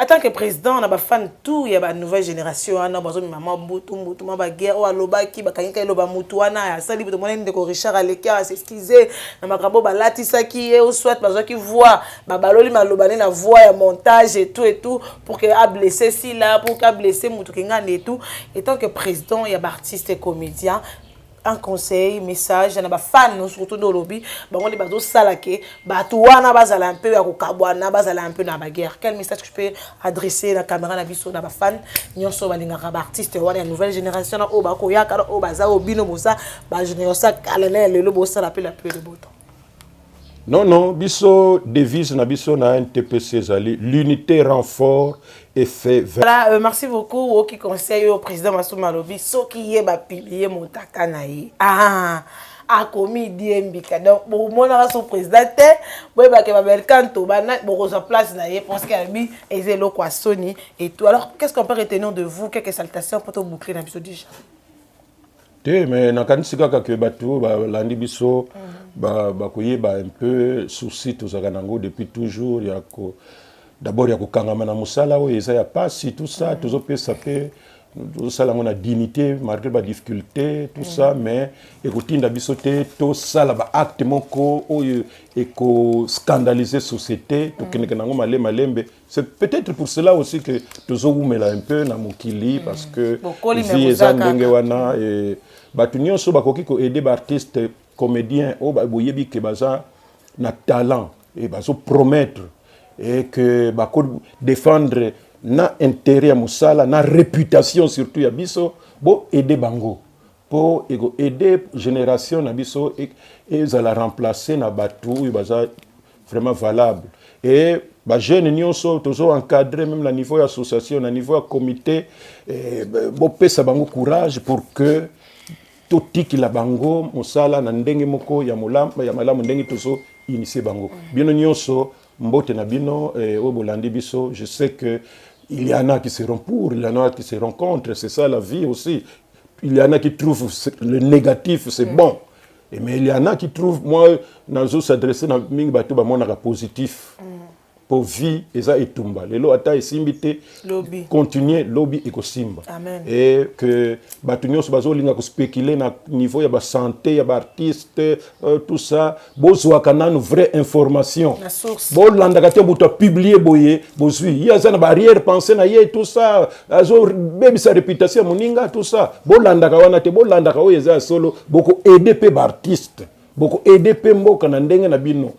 En tant que président, on a des fans tout, il y a une nouvelle génération, on a besoin de maman Boutou, ma guerre, ou à l'oba qui va gagner l'oba Moutouana, à ça, il y a des Richard à l'écart, à s'excuser, na makrabo balati ça qui est, ou soit besoin qui voit, baloli malobane na voix, ya montage et tout, pour que a blessé si là, pour qu'a blessé Moutou Kengan et tout. Et tant que président, il y a des artistes et comédiens. Un conseil, message, il y a des fans, surtout dans le lobby, on est tous salakés, batouana bazala un peu, à Koukabuana, bazala un peu dans la guerre. Quel message que je peux adresser à la caméra, à la fans, nous sommes les artistes, la nouvelle génération, au Bakoyaka, au Baza, au Bino Bossa, la génération Kalene, le Bossa, la pluie de beau temps. Non, biso devise na biso na NTPC Zali, l'unité rend fort et fait. Voilà, merci beaucoup au qui conseille au président Massou Malobi, ce qui est publié mon takanaï. Commis DMBK. Donc, pour moi, son président, moi, je vais canto, je place parce qu'il y a mis Ezelo Kwasoni et tout. Alors, qu'est-ce qu'on peut retenir de vous? Quelques salutations pour te boucler dans l'épisode déjà. Mais nakanisika ka ke bato ba landi biso ba koyeba un peu souci tozakanango depuis toujours ya ko d'abord ya ko kangama na musala o eza ya pasi tout ça toujours peut saper tout ça la dignité malgré ba difficulté tout ça mais ekotinda biso te to sala ba acte moko oyo eko scandaliser société to keneka nango malembe. C'est peut-être pour cela aussi que tozomela un peu na mokili parce que vie eza ndenge wana et batu nyonso bakoki ko aider ba artiste comédien o ba boyebi ke baza na talent et bazo promettre et que bako défendre na intérêt musala na réputation surtout ya biso bo aider bango pour aider génération na biso et za la remplacer na batu baza vraiment valable et ba jeune nyonso tozo encadrer même la niveau association na niveau comité bo pesa bango courage pour que totiki la bango mosala na ndenge moko ya malamu ndenge tozo initier bango bino nyonso mbote na bino o bolandi biso. Je sais que il y en a qui seront pour, il y en a qui seront contre, c'est ça la vie aussi. Il y en a qui trouvent le négatif c'est bon, mais il y en a qui trouvent moi nazo s'adresser na mingi bato ba mona positif pour vie eza etumba lelo ata esimbite lobby continuer lobby ekosimba. Amen. Et que bato nyonso bazolinga ko spéculer na niveau ya ba santé ya ba artiste tout ça bozwaka nanu vraie information la source bo landaka te buto publier boye bozwi yaza na barrière penser na ye tout ça azo baby sa réputation moninga tout ça bo landaka wana te bo landaka o yeza solo boko aider pe ba artiste boko aider pe mboka na ndenge na bino.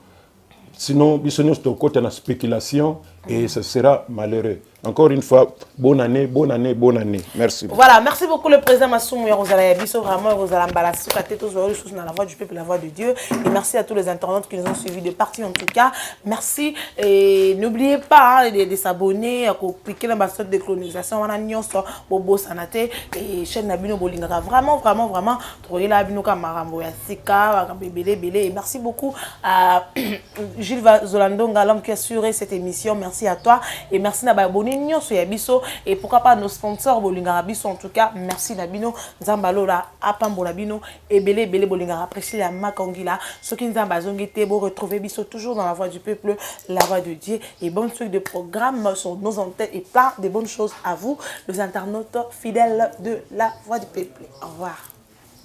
Sinon, bisogna sto côté na spéculation et ce sera malheureux. Encore une fois, bonne année, bonne année, bonne année. Merci. Voilà, merci beaucoup le président Massoum Rosala Yabiso, vraiment Rosala Mbalassou, tous les choses dans la voix du peuple, la voix de Dieu. Et merci à tous les internautes qui nous ont suivis de partout en tout cas. Merci et n'oubliez pas de s'abonner, à cliquer dans la sorte de colonisation, on a nion sur Bobo Sanate et chaîne Nabino Bolingara. Vraiment, trouvez la Bino Kamarambo Yassika, Bébélé. Et merci beaucoup à Gilles Zolando Ngalam qui a assuré cette émission. Merci à toi et merci à abonné sur Yabiso et pourquoi pas nos sponsors Bolingara Biso en tout cas. Merci Nabino, Zambalola, Apambo Nabino et Belé Bolingara. Appréciez la Makangila. Ceux qui nous ont bazongité, vous retrouvez Biso toujours dans la voix du peuple, la voix de Dieu et bonne suite de programmes sur nos antennes et plein de bonnes choses à vous, les internautes fidèles de la voix du peuple. Au revoir.